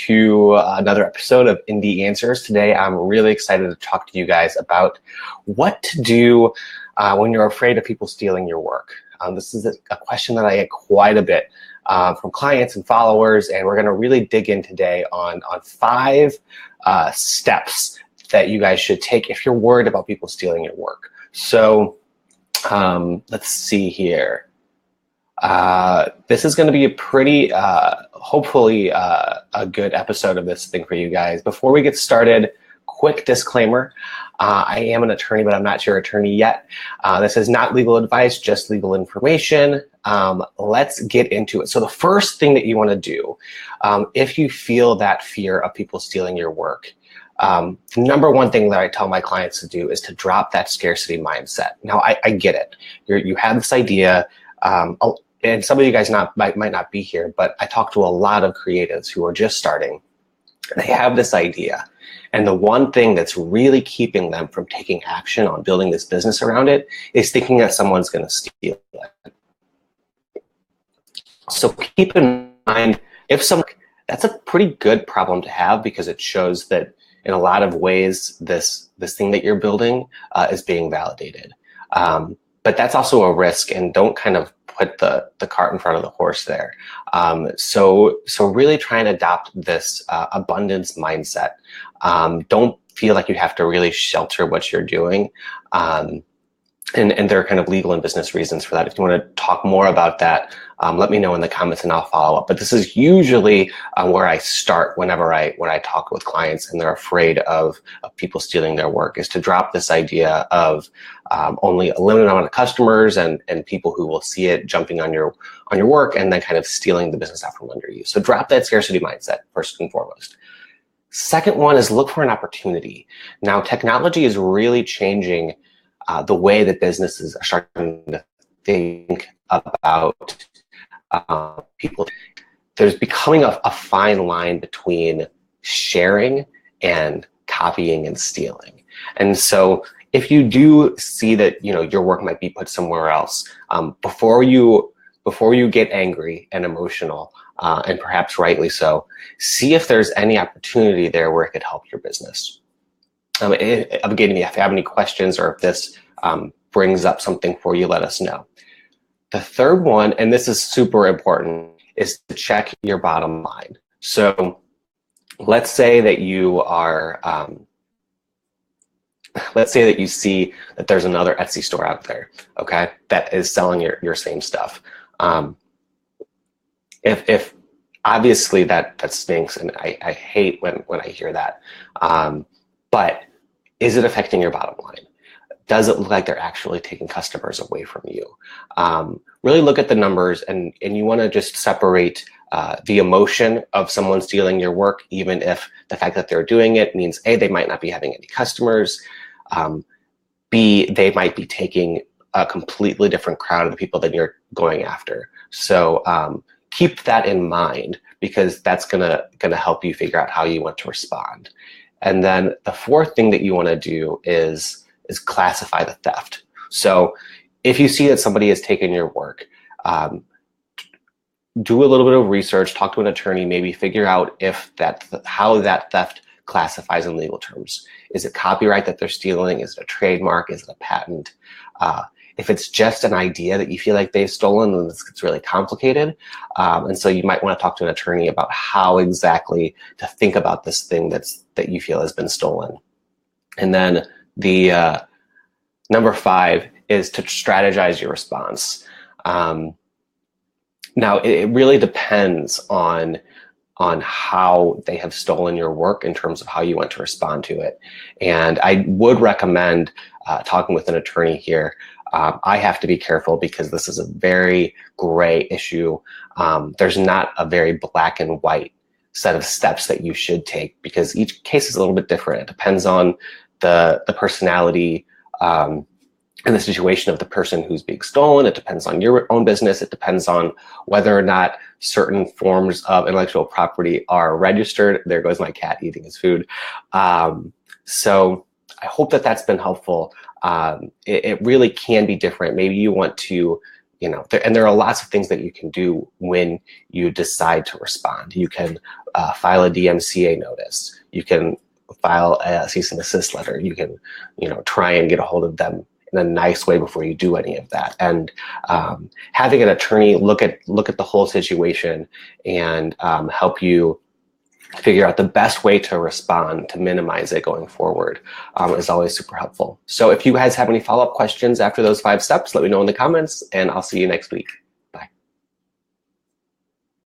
to another episode of Indie Answers. Today, I'm really excited to talk to you guys about what to do when you're afraid of people stealing your work. This is a question that I get quite a bit from clients and followers, and we're going to really dig in today on 5 steps that you guys should take if you're worried about people stealing your work. So let's see here. This is going to be a pretty, hopefully, a good episode of this thing for you guys. Before we get started, quick disclaimer. I am an attorney, but I'm not your attorney yet. This is not legal advice, just legal information. Let's get into it. So the first thing that you want to do, if you feel that fear of people stealing your work, the number one thing that I tell my clients to do is to drop that scarcity mindset. Now, I get it. You have this idea, and some of you guys might not be here, but I talk to a lot of creatives who are just starting. They have this idea, and the one thing that's really keeping them from taking action on building this business around it is thinking that someone's going to steal it. So keep in mind, that's a pretty good problem to have, because it shows that in a lot of ways, this thing that you're building is being validated. But that's also a risk, and don't kind of put the cart in front of the horse there. So really try and adopt this abundance mindset. Don't feel like you have to really shelter what you're doing. And there are kind of legal and business reasons for that. If you want to talk more about that, let me know in the comments and I'll follow up. But this is usually where I start when I talk with clients and they're afraid of people stealing their work, is to drop this idea of only a limited amount of customers and people who will see it jumping on your work and then kind of stealing the business out from under you. So drop that scarcity mindset first and foremost. Second one is look for an opportunity. Now, technology is really changing the way that businesses are starting to think about people. There's becoming a fine line between sharing and copying and stealing. And so if you do see that your work might be put somewhere else, before you get angry and emotional, and perhaps rightly so, see if there's any opportunity there where it could help your business. Again, if you have any questions or if this brings up something for you, let us know. The third one, and this is super important, is to check your bottom line. So let's say that you are, let's say that you see that there's another Etsy store out there, okay, that is selling your same stuff. If obviously that stinks, and I hate when I hear that, but is it affecting your bottom line? Does it look like they're actually taking customers away from you? Really look at the numbers, and you want to just separate the emotion of someone stealing your work, even if the fact that they're doing it means A, they might not be having any customers, B, they might be taking a completely different crowd of the people that you're going after. So keep that in mind, because that's gonna help you figure out how you want to respond. And then the fourth thing that you want to do is classify the theft. So if you see that somebody has taken your work, do a little bit of research, talk to an attorney, maybe figure out how that theft classifies in legal terms. Is it copyright that they're stealing? Is it a trademark? Is it a patent? If it's just an idea that you feel like they've stolen, then it's really complicated. And so you might want to talk to an attorney about how exactly to think about this thing that you feel has been stolen. And then the number 5 is to strategize your response. Now, it really depends on how they have stolen your work in terms of how you want to respond to it. And I would recommend talking with an attorney here. I have to be careful because this is a very gray issue. There's not a very black and white set of steps that you should take, because each case is a little bit different. It depends on the personality and the situation of the person who's being stolen. It depends on your own business. It depends on whether or not certain forms of intellectual property are registered. There goes my cat eating his food. So I hope that that's been helpful. It really can be different. Maybe you want to and there are lots of things that you can do when you decide to respond. You can file a DMCA notice. You can file a cease and desist letter. You can, try and get a hold of them in a nice way before you do any of that. And having an attorney look at the whole situation and help you figure out the best way to respond to minimize it going forward is always super helpful. So if you guys have any follow-up questions after those 5 steps, let me know in the comments, and I'll see you next week.